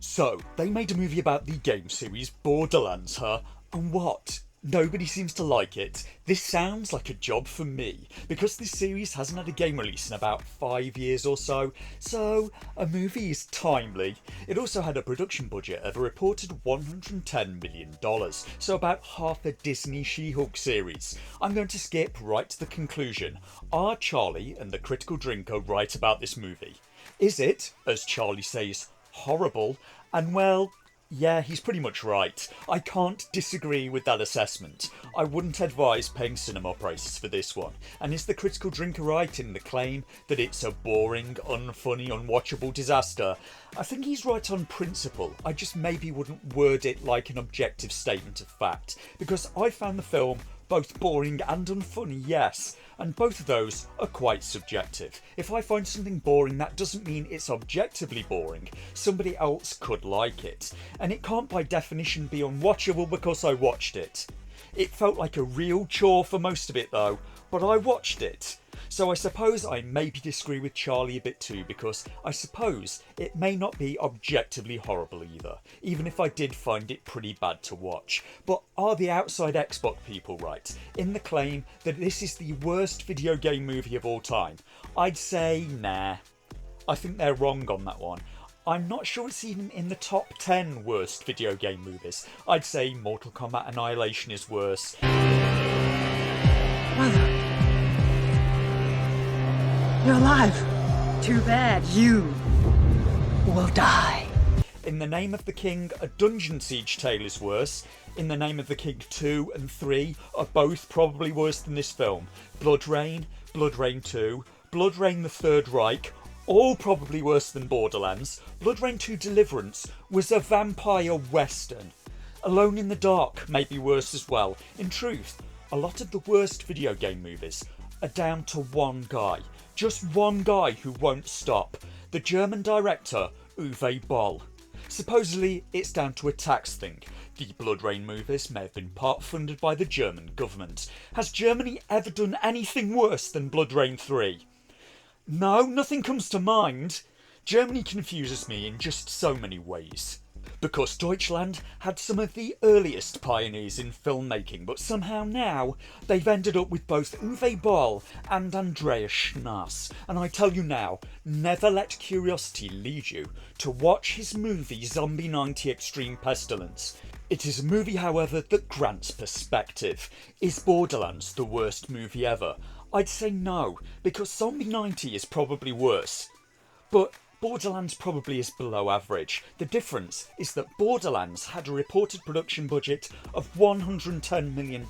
So, they made a movie about the game series Borderlands, huh? And what? Nobody seems to like it. This sounds like a job for me, because this series hasn't had a game release in about 5 years or so a movie is timely. It also had a production budget of a reported $110 million, so about half a Disney She-Hulk series. I'm going to skip right to the conclusion. Are Charlie and the Critical Drinker right about this movie? Is it, as Charlie says, horrible? And well, yeah, he's pretty much right. I can't disagree with that assessment. I wouldn't advise paying cinema prices for this one. And is the Critical Drinker right in the claim that it's a boring, unfunny, unwatchable disaster? I think he's right on principle. I just maybe wouldn't word it like an objective statement of fact, because I found the film both boring and unfunny, yes, and both of those are quite subjective. If I find something boring, that doesn't mean it's objectively boring. Somebody else could like it, and it can't by definition be unwatchable because I watched it. It felt like a real chore for most of it though, but I watched it. So I suppose I maybe disagree with Charlie a bit too, because I suppose it may not be objectively horrible either, even if I did find it pretty bad to watch. But are the Outside Xbox people right in the claim that this is the worst video game movie of all time? I'd say nah. I think they're wrong on that one. I'm not sure it's even in the top 10 worst video game movies. I'd say Mortal Kombat Annihilation is worse. Mother, you're alive. Too bad you will die. In the Name of the King, A Dungeon Siege Tale is worse. In the Name of the King 2 and 3 are both probably worse than this film. Blood Rain, Blood Rain 2, Blood Rain the Third Reich, all probably worse than Borderlands. Blood Rain 2 Deliverance was a vampire western. Alone in the Dark may be worse as well. In truth, a lot of the worst video game movies are down to one guy. Just one guy who won't stop. The German director, Uwe Boll. Supposedly, it's down to a tax thing. The Blood Rain movies may have been part funded by the German government. Has Germany ever done anything worse than Blood Rain 3? No, nothing comes to mind. Germany confuses me in just so many ways. Because Deutschland had some of the earliest pioneers in filmmaking, but somehow now they've ended up with both Uwe Boll and Andreas Schnaas. And I tell you now, never let curiosity lead you to watch his movie Zombie 90 Extreme Pestilence. It is a movie, however, that grants perspective. Is Borderlands the worst movie ever? I'd say no, because Zombie 90 is probably worse. But Borderlands probably is below average. The difference is that Borderlands had a reported production budget of $110 million,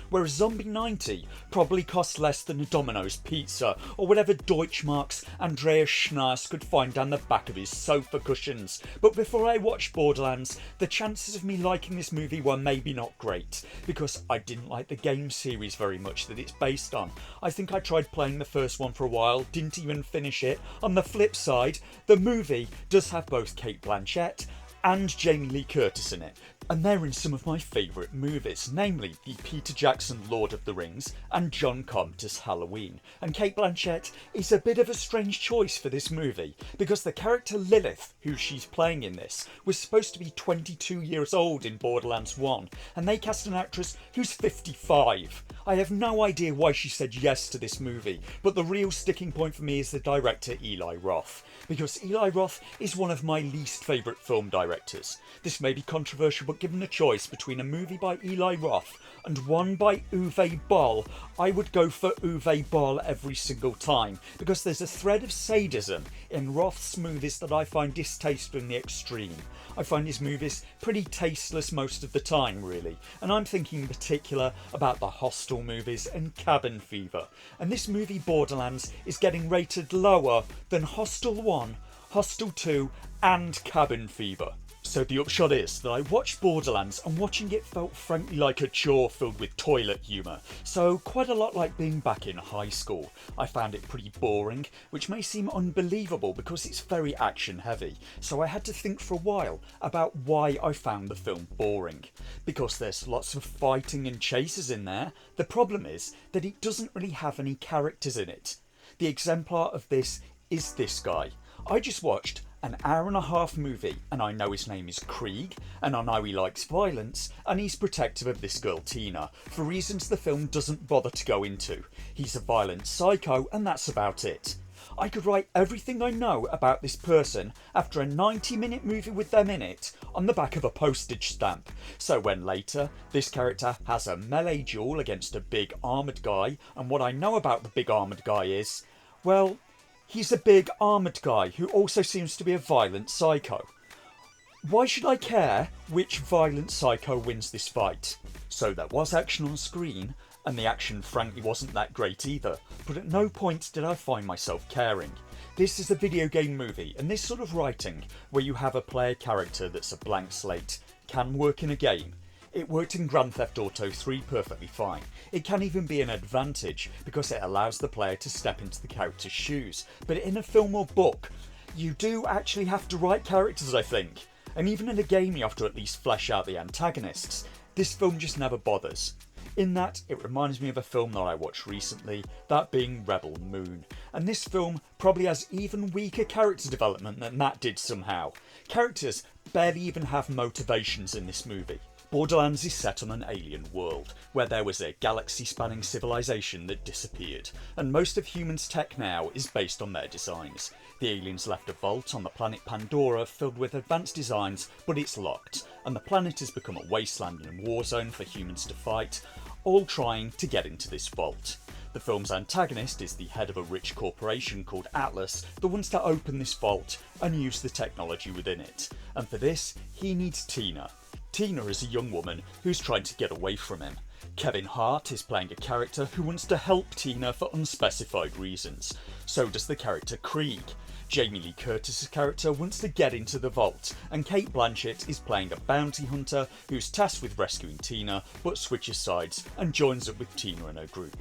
whereas Zombie 90 probably cost less than a Domino's pizza, or whatever Deutschmarks Andreas Schnaas could find down the back of his sofa cushions. But before I watched Borderlands, the chances of me liking this movie were maybe not great, because I didn't like the game series very much that it's based on. I think I tried playing the first one for a while, didn't even finish it. On the flip side, the movie does have both Cate Blanchett and Jamie Lee Curtis in it, and they're in some of my favourite movies, namely the Peter Jackson Lord of the Rings and John Carpenter's Halloween. And Cate Blanchett is a bit of a strange choice for this movie, because the character Lilith, who she's playing in this, was supposed to be 22 years old in Borderlands 1, and they cast an actress who's 55. I have no idea why she said yes to this movie, but the real sticking point for me is the director Eli Roth, because Eli Roth is one of my least favourite film directors. This may be controversial, but given a choice between a movie by Eli Roth and one by Uwe Boll, I would go for Uwe Boll every single time, because there's a thread of sadism in Roth's movies that I find distasteful in the extreme. I find his movies pretty tasteless most of the time, really, and I'm thinking in particular about the Hostel movies and Cabin Fever, and this movie Borderlands is getting rated lower than Hostel 1, Hostel 2 and Cabin Fever. So the upshot is that I watched Borderlands, and watching it felt frankly like a chore filled with toilet humour, so quite a lot like being back in high school. I found it pretty boring, which may seem unbelievable because it's very action heavy, so I had to think for a while about why I found the film boring. Because there's lots of fighting and chases in there, the problem is that it doesn't really have any characters in it. The exemplar of this is this guy. I just watched An hour-and-a-half movie, and I know his name is Krieg, and I know he likes violence, and he's protective of this girl Tina, for reasons the film doesn't bother to go into. He's a violent psycho, and that's about it. I could write everything I know about this person after a 90-minute movie with them in it on the back of a postage stamp. So when later this character has a melee duel against a big armoured guy, and what I know about the big armoured guy is, well, he's a big armoured guy who also seems to be a violent psycho. Why should I care which violent psycho wins this fight? So there was action on screen, and the action frankly wasn't that great either, but at no point did I find myself caring. This is a video game movie, and this sort of writing, where you have a player character that's a blank slate, can work in a game. It worked in Grand Theft Auto 3 perfectly fine. It can even be an advantage because it allows the player to step into the character's shoes. But in a film or book, you do actually have to write characters, I think. And even in a game you have to at least flesh out the antagonists. This film just never bothers. In that, it reminds me of a film that I watched recently, that being Rebel Moon. And this film probably has even weaker character development than that did somehow. Characters barely even have motivations in this movie. Borderlands is set on an alien world, where there was a galaxy-spanning civilization that disappeared, and most of humans' tech now is based on their designs. The aliens left a vault on the planet Pandora filled with advanced designs, but it's locked, and the planet has become a wasteland and war zone for humans to fight, all trying to get into this vault. The film's antagonist is the head of a rich corporation called Atlas that wants to open this vault and use the technology within it, and for this, he needs Tina. Tina is a young woman who's trying to get away from him. Kevin Hart is playing a character who wants to help Tina for unspecified reasons. So does the character Krieg. Jamie Lee Curtis's character wants to get into the vault, and Cate Blanchett is playing a bounty hunter who's tasked with rescuing Tina but switches sides and joins up with Tina and her group.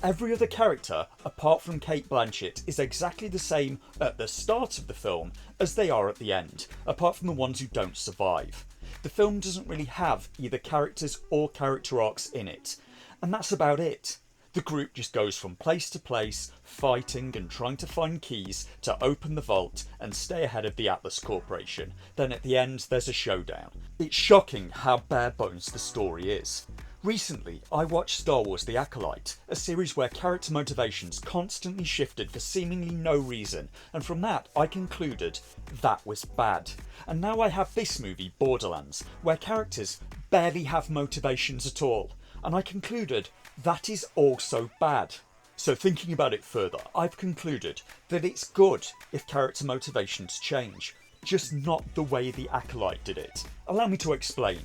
Every other character, apart from Cate Blanchett, is exactly the same at the start of the film as they are at the end, apart from the ones who don't survive. The film doesn't really have either characters or character arcs in it, and that's about it. The group just goes from place to place, fighting and trying to find keys to open the vault and stay ahead of the Atlas Corporation. Then at the end there's a showdown. It's shocking how bare bones the story is. Recently, I watched Star Wars The Acolyte, a series where character motivations constantly shifted for seemingly no reason, and from that I concluded that was bad. And now I have this movie, Borderlands, where characters barely have motivations at all, and I concluded that is also bad. So thinking about it further, I've concluded that it's good if character motivations change, just not the way The Acolyte did it. Allow me to explain.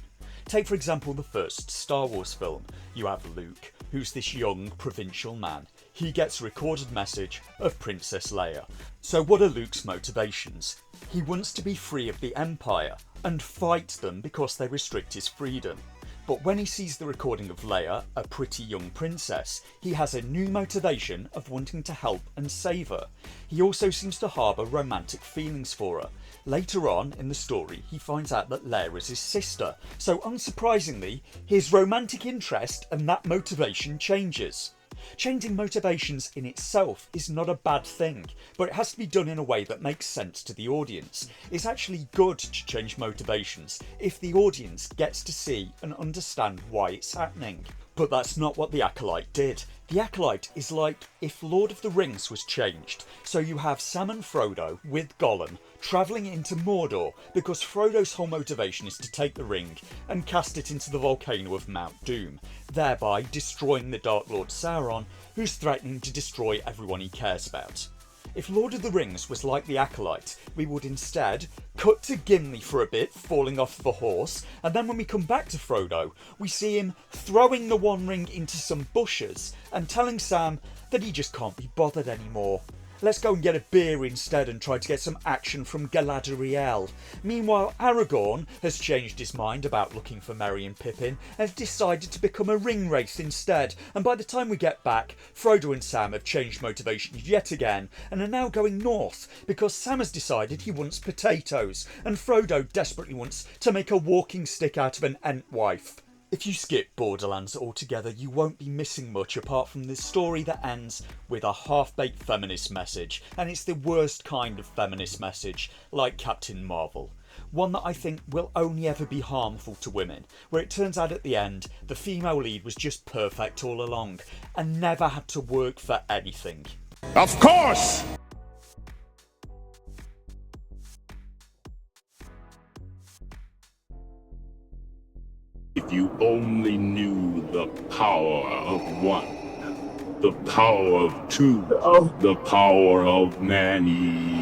Take for example the first Star Wars film. You have Luke, who's this young provincial man. He gets a recorded message of Princess Leia. So what are Luke's motivations? He wants to be free of the Empire and fight them because they restrict his freedom. But when he sees the recording of Leia, a pretty young princess, he has a new motivation of wanting to help and save her. He also seems to harbour romantic feelings for her. Later on in the story, he finds out that Leia is his sister, so unsurprisingly, his romantic interest and that motivation changes. Changing motivations in itself is not a bad thing, but it has to be done in a way that makes sense to the audience. It's actually good to change motivations if the audience gets to see and understand why it's happening. But that's not what The Acolyte did. The Acolyte is like if Lord of the Rings was changed. So you have Sam and Frodo with Gollum travelling into Mordor because Frodo's whole motivation is to take the ring and cast it into the volcano of Mount Doom, thereby destroying the Dark Lord Sauron, who's threatening to destroy everyone he cares about. If Lord of the Rings was like The Acolyte, we would instead cut to Gimli for a bit, falling off the horse, and then when we come back to Frodo, we see him throwing the One Ring into some bushes and telling Sam that he just can't be bothered anymore. Let's go and get a beer instead and try to get some action from Galadriel. Meanwhile, Aragorn has changed his mind about looking for Merry and Pippin and has decided to become a ring wraith instead. And by the time we get back, Frodo and Sam have changed motivations yet again and are now going north because Sam has decided he wants potatoes and Frodo desperately wants to make a walking stick out of an Entwife. If you skip Borderlands altogether, you won't be missing much apart from this story that ends with a half-baked feminist message, and it's the worst kind of feminist message, like Captain Marvel. One that I think will only ever be harmful to women, where it turns out at the end the female lead was just perfect all along and never had to work for anything. Of course! If you only knew the power of one, the power of two, the power of many.